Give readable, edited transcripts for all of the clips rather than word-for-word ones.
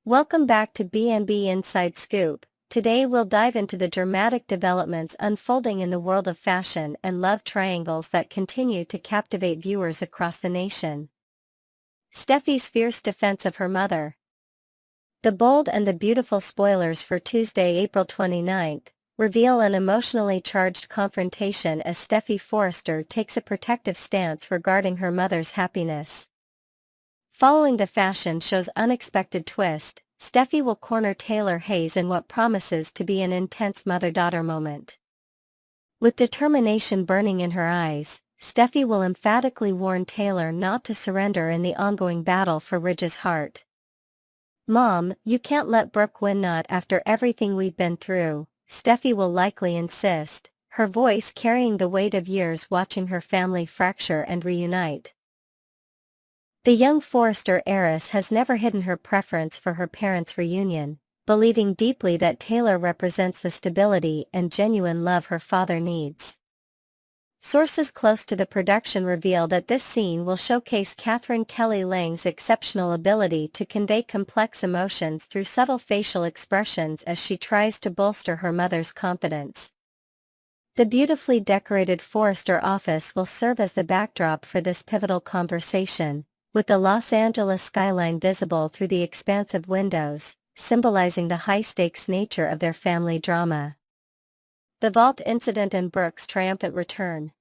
Welcome back to B&B Inside Scoop. Today we'll dive into the dramatic developments unfolding in the world of fashion and love triangles that continue to captivate viewers across the nation. Steffy's fierce defense of her mother. The bold and the beautiful spoilers for Tuesday, April 29th, reveal an emotionally charged confrontation as Steffy Forrester takes a protective stance regarding her mother's happiness. Following the fashion show's unexpected twist, Steffy will corner Taylor Hayes in what promises to be an intense mother-daughter moment. With determination burning in her eyes, Steffy will emphatically warn Taylor not to surrender in the ongoing battle for Ridge's heart. "Mom, you can't let Brooke win, not after everything we've been through," Steffy will likely insist, her voice carrying the weight of years watching her family fracture and reunite. The young Forrester heiress has never hidden her preference for her parents' reunion, believing deeply that Taylor represents the stability and genuine love her father needs. Sources close to the production reveal that this scene will showcase Catherine Kelly Lang's exceptional ability to convey complex emotions through subtle facial expressions as she tries to bolster her mother's confidence. The beautifully decorated Forrester office will serve as the backdrop for this pivotal conversation, with the Los Angeles skyline visible through the expansive windows, symbolizing the high-stakes nature of their family drama. The vault incident and Brooke's triumphant return.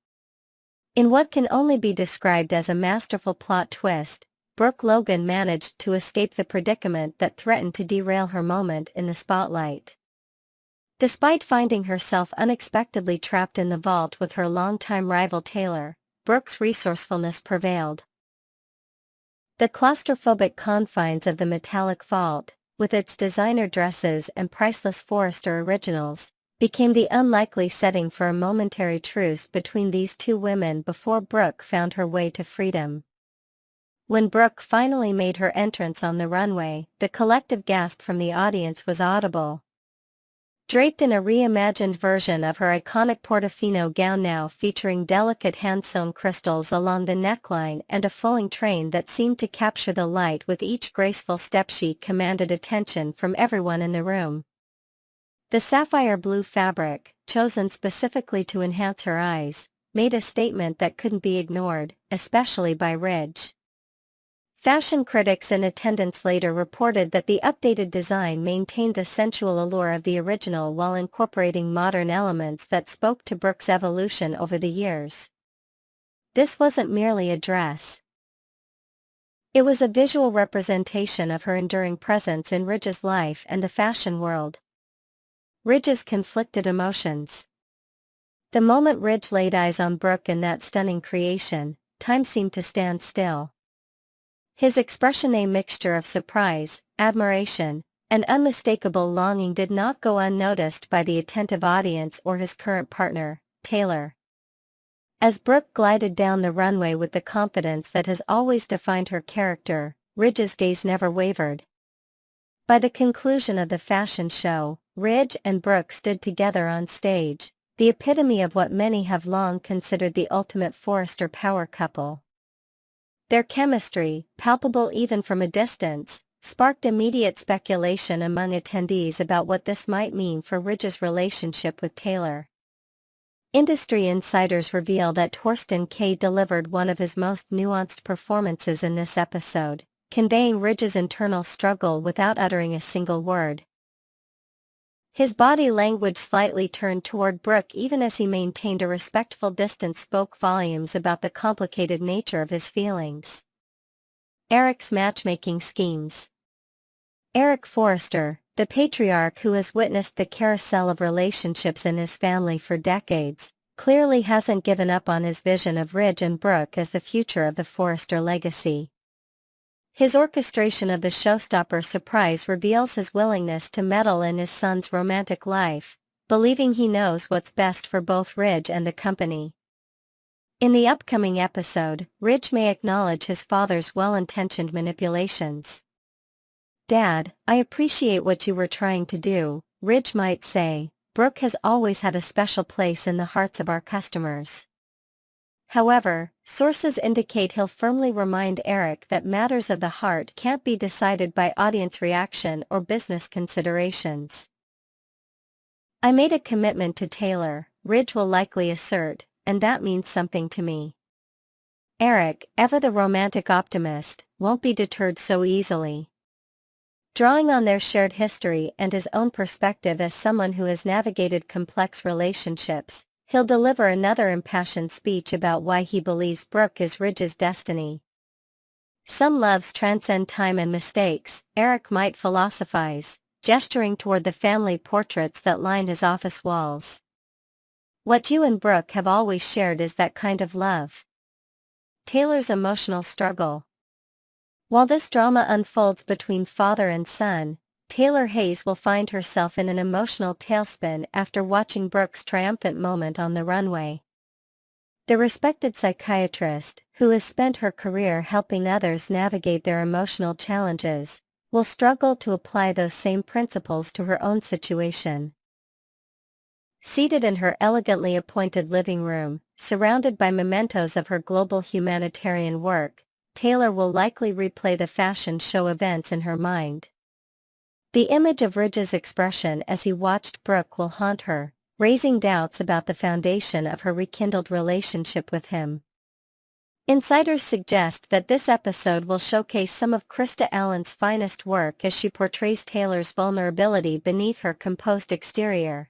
In what can only be described as a masterful plot twist, Brooke Logan managed to escape the predicament that threatened to derail her moment in the spotlight. Despite finding herself unexpectedly trapped in the vault with her longtime rival Taylor, Brooke's resourcefulness prevailed. The claustrophobic confines of the metallic vault, with its designer dresses and priceless Forrester originals, became the unlikely setting for a momentary truce between these two women before Brooke found her way to freedom. When Brooke finally made her entrance on the runway, the collective gasp from the audience was audible. Draped in a reimagined version of her iconic Portofino gown now featuring delicate hand-sewn crystals along the neckline and a flowing train that seemed to capture the light with each graceful step, she commanded attention from everyone in the room. The sapphire blue fabric, chosen specifically to enhance her eyes, made a statement that couldn't be ignored, especially by Ridge. Fashion critics in attendance later reported that the updated design maintained the sensual allure of the original while incorporating modern elements that spoke to Brooke's evolution over the years. This wasn't merely a dress. It was a visual representation of her enduring presence in Ridge's life and the fashion world. Ridge's conflicted emotions. The moment Ridge laid eyes on Brooke in that stunning creation, time seemed to stand still. His expression, a mixture of surprise, admiration, and unmistakable longing, did not go unnoticed by the attentive audience or his current partner, Taylor. As Brooke glided down the runway with the confidence that has always defined her character, Ridge's gaze never wavered. By the conclusion of the fashion show, Ridge and Brooke stood together on stage, the epitome of what many have long considered the ultimate Forrester power couple. Their chemistry, palpable even from a distance, sparked immediate speculation among attendees about what this might mean for Ridge's relationship with Taylor. Industry insiders reveal that Torsten K delivered one of his most nuanced performances in this episode, conveying Ridge's internal struggle without uttering a single word. His body language slightly turned toward Brooke even as he maintained a respectful distance spoke volumes about the complicated nature of his feelings. Eric's matchmaking schemes. Eric Forrester, the patriarch who has witnessed the carousel of relationships in his family for decades, clearly hasn't given up on his vision of Ridge and Brooke as the future of the Forrester legacy. His orchestration of the Showstopper surprise reveals his willingness to meddle in his son's romantic life, believing he knows what's best for both Ridge and the company. In the upcoming episode, Ridge may acknowledge his father's well-intentioned manipulations. "Dad, I appreciate what you were trying to do," Ridge might say. "Brooke has always had a special place in the hearts of our customers." However, sources indicate he'll firmly remind Eric that matters of the heart can't be decided by audience reaction or business considerations. "I made a commitment to Taylor," Ridge will likely assert, "and that means something to me." Eric, ever the romantic optimist, won't be deterred so easily. Drawing on their shared history and his own perspective as someone who has navigated complex relationships, he'll deliver another impassioned speech about why he believes Brooke is Ridge's destiny. "Some loves transcend time and mistakes," Eric might philosophize, gesturing toward the family portraits that line his office walls. "What you and Brooke have always shared is that kind of love." Taylor's emotional struggle. While this drama unfolds between father and son, Taylor Hayes will find herself in an emotional tailspin after watching Brooke's triumphant moment on the runway. The respected psychiatrist, who has spent her career helping others navigate their emotional challenges, will struggle to apply those same principles to her own situation. Seated in her elegantly appointed living room, surrounded by mementos of her global humanitarian work, Taylor will likely replay the fashion show events in her mind. The image of Ridge's expression as he watched Brooke will haunt her, raising doubts about the foundation of her rekindled relationship with him. Insiders suggest that this episode will showcase some of Krista Allen's finest work as she portrays Taylor's vulnerability beneath her composed exterior.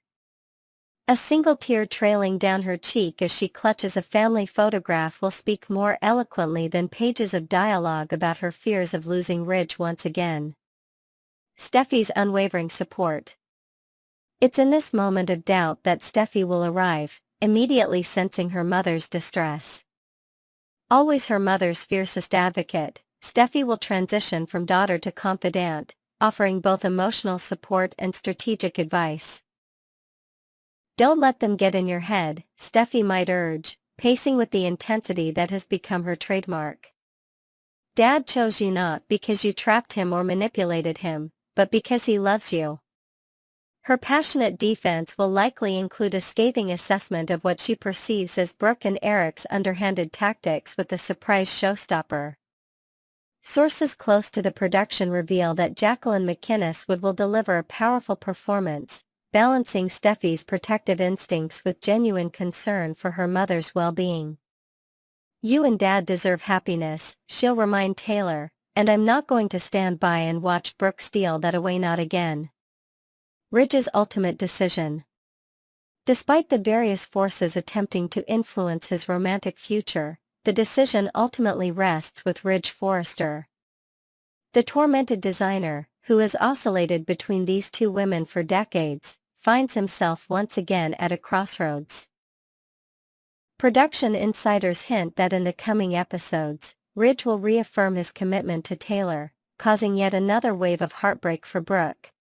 A single tear trailing down her cheek as she clutches a family photograph will speak more eloquently than pages of dialogue about her fears of losing Ridge once again. Steffy's unwavering support. It's in this moment of doubt that Steffy will arrive, immediately sensing her mother's distress. Always her mother's fiercest advocate, Steffy will transition from daughter to confidant, offering both emotional support and strategic advice. "Don't let them get in your head," Steffy might urge, pacing with the intensity that has become her trademark. "Dad chose you not because you trapped him or manipulated him, but because he loves you." Her passionate defense will likely include a scathing assessment of what she perceives as Brooke and Eric's underhanded tactics with the surprise showstopper. Sources close to the production reveal that Jacqueline McInnes will deliver a powerful performance, balancing Steffy's protective instincts with genuine concern for her mother's well-being. "You and Dad deserve happiness," she'll remind Taylor, "and I'm not going to stand by and watch Brooke steal that away, not again." Ridge's ultimate decision. Despite the various forces attempting to influence his romantic future, the decision ultimately rests with Ridge Forrester. The tormented designer, who has oscillated between these two women for decades, finds himself once again at a crossroads. Production insiders hint that in the coming episodes, Ridge will reaffirm his commitment to Taylor, causing yet another wave of heartbreak for Brooke.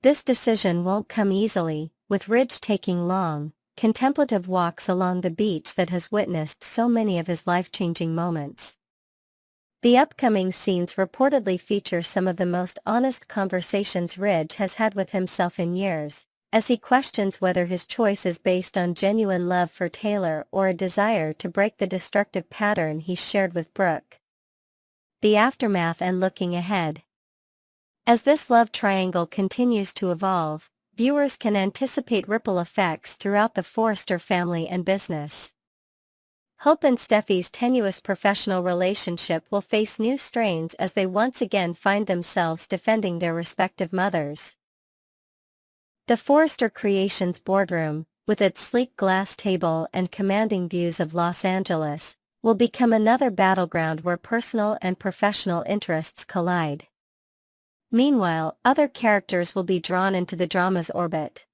This decision won't come easily, with Ridge taking long, contemplative walks along the beach that has witnessed so many of his life-changing moments. The upcoming scenes reportedly feature some of the most honest conversations Ridge has had with himself in years, as he questions whether his choice is based on genuine love for Taylor or a desire to break the destructive pattern he shared with Brooke. The aftermath and looking ahead. As this love triangle continues to evolve, viewers can anticipate ripple effects throughout the Forrester family and business. Hope and Steffy's tenuous professional relationship will face new strains as they once again find themselves defending their respective mothers. The Forrester Creations boardroom, with its sleek glass table and commanding views of Los Angeles, will become another battleground where personal and professional interests collide. Meanwhile, other characters will be drawn into the drama's orbit.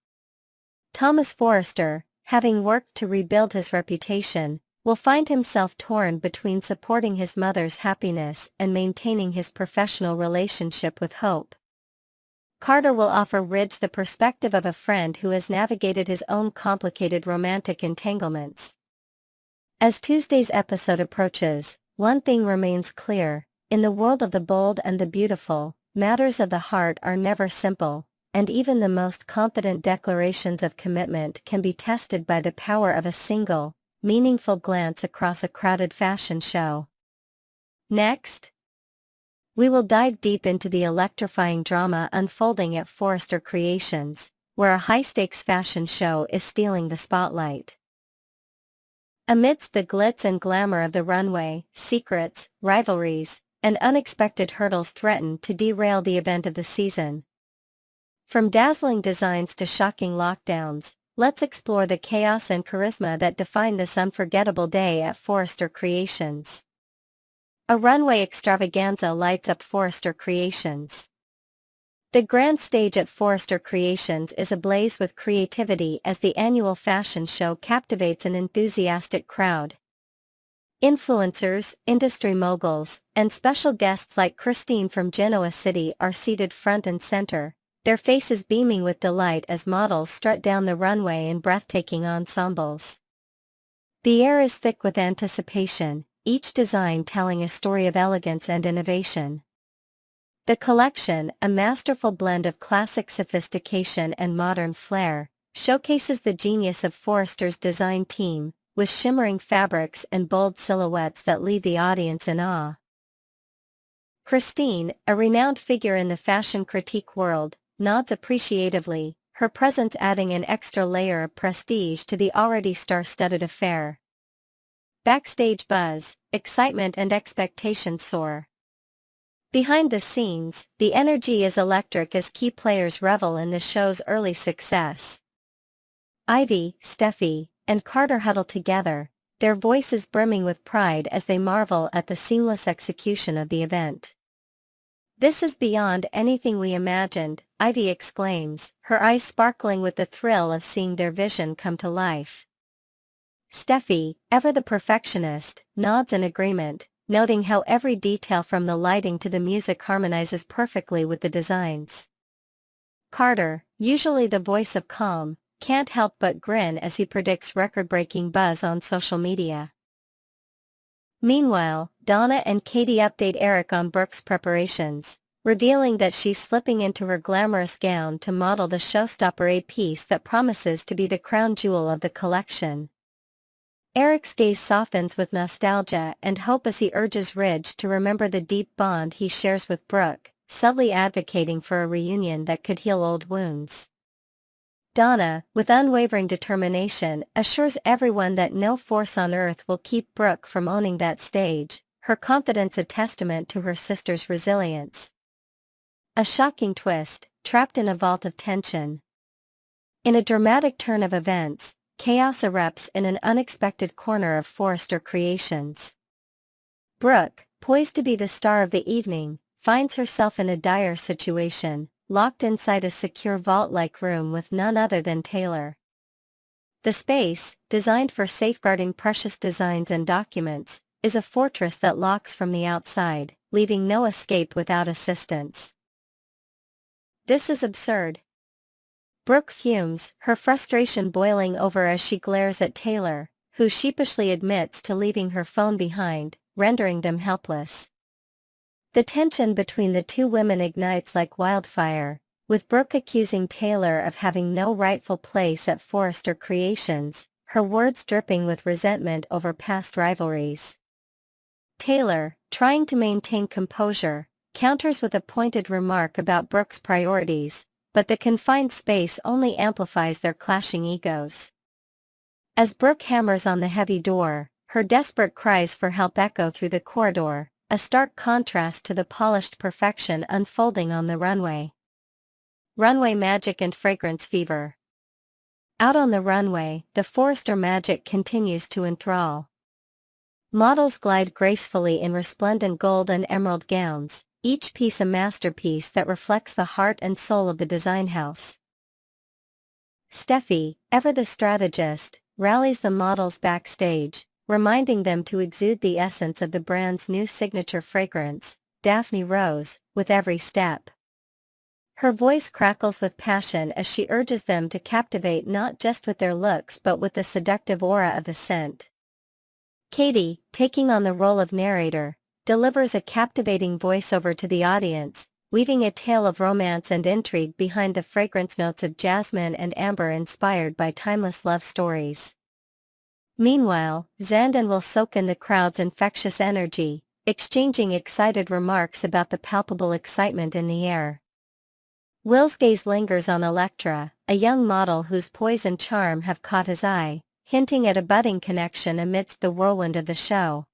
Thomas Forrester, having worked to rebuild his reputation, will find himself torn between supporting his mother's happiness and maintaining his professional relationship with Hope. Carter will offer Ridge the perspective of a friend who has navigated his own complicated romantic entanglements. As Tuesday's episode approaches, one thing remains clear: in the world of the bold and the beautiful, matters of the heart are never simple, and even the most confident declarations of commitment can be tested by the power of a single, meaningful glance across a crowded fashion show. Next, we will dive deep into the electrifying drama unfolding at Forrester Creations, where a high-stakes fashion show is stealing the spotlight. Amidst the glitz and glamour of the runway, secrets, rivalries, and unexpected hurdles threaten to derail the event of the season. From dazzling designs to shocking lockdowns, let's explore the chaos and charisma that define this unforgettable day at Forrester Creations. A runway extravaganza lights up Forrester Creations. The grand stage at Forrester Creations is ablaze with creativity as the annual fashion show captivates an enthusiastic crowd. Influencers, industry moguls, and special guests like Christine from Genoa City are seated front and center, their faces beaming with delight as models strut down the runway in breathtaking ensembles. The air is thick with anticipation, each design telling a story of elegance and innovation. The collection, a masterful blend of classic sophistication and modern flair, showcases the genius of Forrester's design team, with shimmering fabrics and bold silhouettes that leave the audience in awe. Christine, a renowned figure in the fashion critique world, nods appreciatively, her presence adding an extra layer of prestige to the already star-studded affair. Backstage buzz, excitement and expectation soar. Behind the scenes, the energy is electric as key players revel in the show's early success. Ivy, Steffy, and Carter huddle together, their voices brimming with pride as they marvel at the seamless execution of the event. "This is beyond anything we imagined," Ivy exclaims, her eyes sparkling with the thrill of seeing their vision come to life. Steffy, ever the perfectionist, nods in agreement, noting how every detail from the lighting to the music harmonizes perfectly with the designs. Carter, usually the voice of calm, can't help but grin as he predicts record-breaking buzz on social media. Meanwhile, Donna and Katie update Eric on Brooke's preparations, revealing that she's slipping into her glamorous gown to model the Showstopper, a piece that promises to be the crown jewel of the collection. Eric's gaze softens with nostalgia and hope as he urges Ridge to remember the deep bond he shares with Brooke, subtly advocating for a reunion that could heal old wounds. Donna, with unwavering determination, assures everyone that no force on earth will keep Brooke from owning that stage, her confidence a testament to her sister's resilience. A shocking twist, trapped in a vault of tension. In a dramatic turn of events, chaos erupts in an unexpected corner of Forrester Creations. Brooke, poised to be the star of the evening, finds herself in a dire situation, locked inside a secure vault-like room with none other than Taylor. The space, designed for safeguarding precious designs and documents, is a fortress that locks from the outside, leaving no escape without assistance. "This is absurd." Brooke fumes, her frustration boiling over as she glares at Taylor, who sheepishly admits to leaving her phone behind, rendering them helpless. The tension between the two women ignites like wildfire, with Brooke accusing Taylor of having no rightful place at Forrester Creations, her words dripping with resentment over past rivalries. Taylor, trying to maintain composure, counters with a pointed remark about Brooke's priorities, but the confined space only amplifies their clashing egos. As Brooke hammers on the heavy door, her desperate cries for help echo through the corridor, a stark contrast to the polished perfection unfolding on the runway. Runway magic and fragrance fever. Out on the runway, the Forrester magic continues to enthrall. Models glide gracefully in resplendent gold and emerald gowns, each piece a masterpiece that reflects the heart and soul of the design house. Steffi, ever the strategist, rallies the models backstage, reminding them to exude the essence of the brand's new signature fragrance, Daphne Rose, with every step. Her voice crackles with passion as she urges them to captivate not just with their looks but with the seductive aura of the scent. Katie, taking on the role of narrator, delivers a captivating voiceover to the audience, weaving a tale of romance and intrigue behind the fragrance notes of jasmine and amber inspired by timeless love stories. Meanwhile, Xandon will soak in the crowd's infectious energy, exchanging excited remarks about the palpable excitement in the air. Will's gaze lingers on Electra, a young model whose poise and charm have caught his eye, hinting at a budding connection amidst the whirlwind of the show.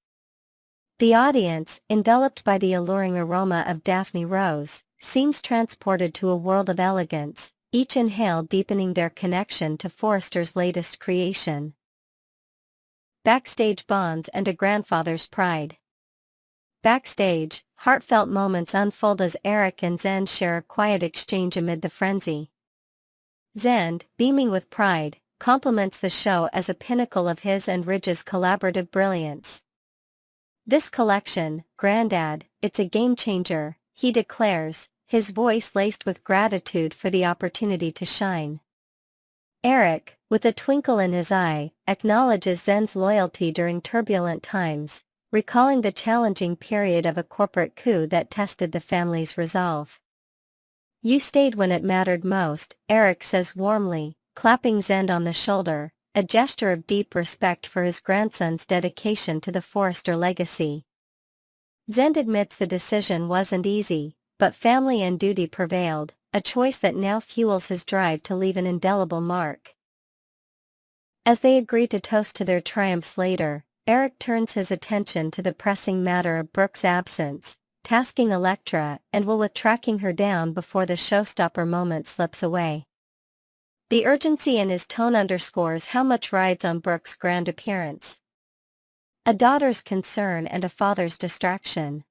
The audience, enveloped by the alluring aroma of Daphne Rose, seems transported to a world of elegance, each inhale deepening their connection to Forrester's latest creation. Backstage bonds and a grandfather's pride. Backstage, heartfelt moments unfold as Eric and Xand share a quiet exchange amid the frenzy. Xand, beaming with pride, compliments the show as a pinnacle of his and Ridge's collaborative brilliance. "This collection, Grandad, it's a game changer," he declares, his voice laced with gratitude for the opportunity to shine. Eric, with a twinkle in his eye, acknowledges Xand's loyalty during turbulent times, recalling the challenging period of a corporate coup that tested the family's resolve. "You stayed when it mattered most," Eric says warmly, clapping Xand on the shoulder, a gesture of deep respect for his grandson's dedication to the Forrester legacy. Xand admits the decision wasn't easy, but family and duty prevailed, a choice that now fuels his drive to leave an indelible mark. As they agree to toast to their triumphs later, Eric turns his attention to the pressing matter of Brooke's absence, tasking Electra and Will with tracking her down before the showstopper moment slips away. The urgency in his tone underscores how much rides on Brooke's grand appearance. A daughter's concern and a father's distraction.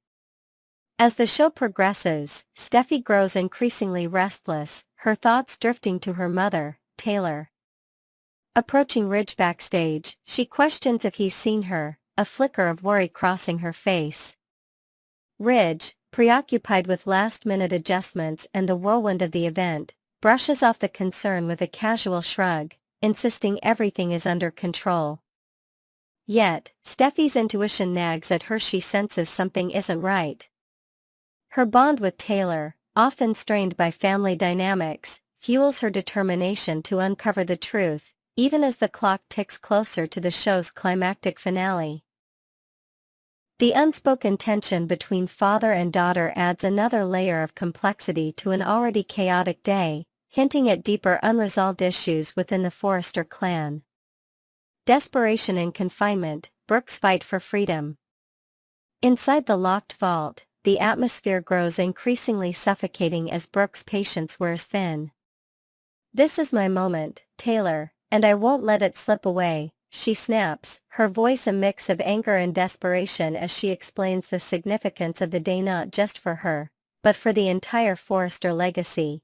As the show progresses, Steffy grows increasingly restless, her thoughts drifting to her mother, Taylor. Approaching Ridge backstage, she questions if he's seen her, a flicker of worry crossing her face. Ridge, preoccupied with last-minute adjustments and the whirlwind of the event, brushes off the concern with a casual shrug, insisting everything is under control. Yet, Steffy's intuition nags at her. She senses something isn't right. Her bond with Taylor, often strained by family dynamics, fuels her determination to uncover the truth, even as the clock ticks closer to the show's climactic finale. The unspoken tension between father and daughter adds another layer of complexity to an already chaotic day, hinting at deeper unresolved issues within the Forrester clan. Desperation and confinement, Brooke's fight for freedom. Inside the locked vault, the atmosphere grows increasingly suffocating as Brooke's patience wears thin. "This is my moment, Taylor, and I won't let it slip away," she snaps, her voice a mix of anger and desperation as she explains the significance of the day not just for her, but for the entire Forrester legacy.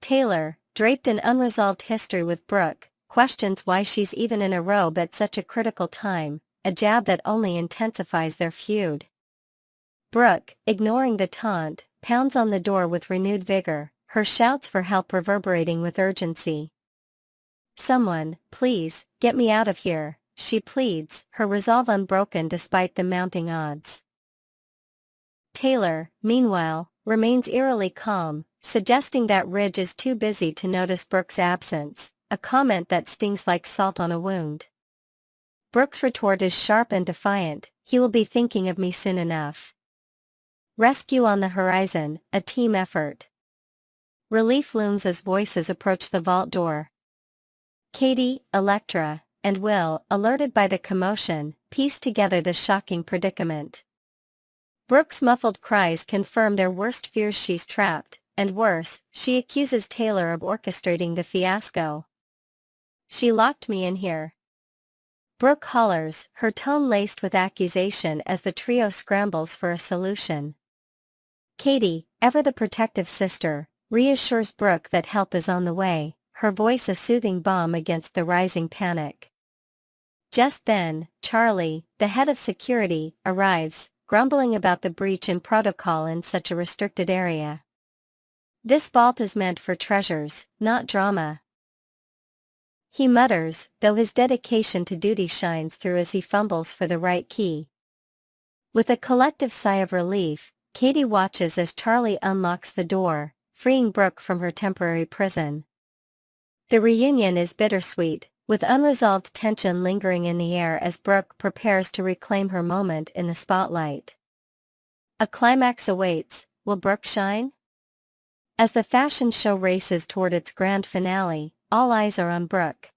Taylor, draped in unresolved history with Brooke, questions why she's even in a robe at such a critical time, a jab that only intensifies their feud. Brooke, ignoring the taunt, pounds on the door with renewed vigor, her shouts for help reverberating with urgency. "Someone, please, get me out of here," she pleads, her resolve unbroken despite the mounting odds. Taylor, meanwhile, remains eerily calm, suggesting that Ridge is too busy to notice Brooke's absence, a comment that stings like salt on a wound. Brooke's retort is sharp and defiant, "He will be thinking of me soon enough." Rescue on the horizon, a team effort. Relief looms as voices approach the vault door. Katie, Electra, and Will, alerted by the commotion, piece together the shocking predicament. Brooke's muffled cries confirm their worst fears: she's trapped, and worse, she accuses Taylor of orchestrating the fiasco. "She locked me in here," Brooke hollers, her tone laced with accusation as the trio scrambles for a solution. Katie, ever the protective sister, reassures Brooke that help is on the way, her voice a soothing balm against the rising panic. Just then, Charlie, the head of security, arrives, grumbling about the breach in protocol in such a restricted area. "This vault is meant for treasures, not drama," he mutters, though his dedication to duty shines through as he fumbles for the right key. With a collective sigh of relief, Katie watches as Charlie unlocks the door, freeing Brooke from her temporary prison. The reunion is bittersweet, with unresolved tension lingering in the air as Brooke prepares to reclaim her moment in the spotlight. A climax awaits. Will Brooke shine? As the fashion show races toward its grand finale, all eyes are on Brooke.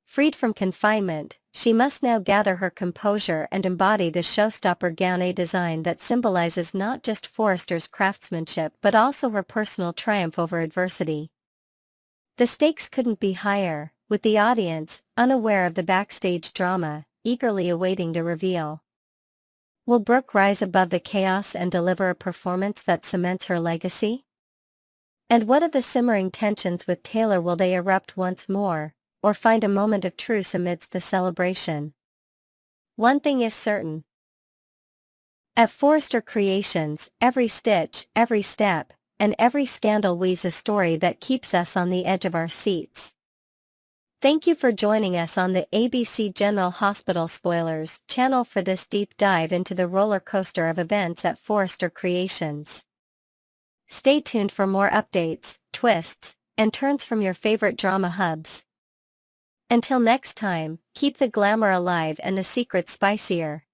Freed from confinement, she must now gather her composure and embody the Showstopper gown, a design that symbolizes not just Forrester's craftsmanship but also her personal triumph over adversity. The stakes couldn't be higher, with the audience, unaware of the backstage drama, eagerly awaiting the reveal. Will Brooke rise above the chaos and deliver a performance that cements her legacy? And what of the simmering tensions with Taylor? Will they erupt once more, or find a moment of truce amidst the celebration? One thing is certain. At Forrester Creations, every stitch, every step, and every scandal weaves a story that keeps us on the edge of our seats. Thank you for joining us on the ABC General Hospital Spoilers channel for this deep dive into the roller coaster of events at Forrester Creations. Stay tuned for more updates, twists, and turns from your favorite drama hubs. Until next time, keep the glamour alive and the secrets spicier.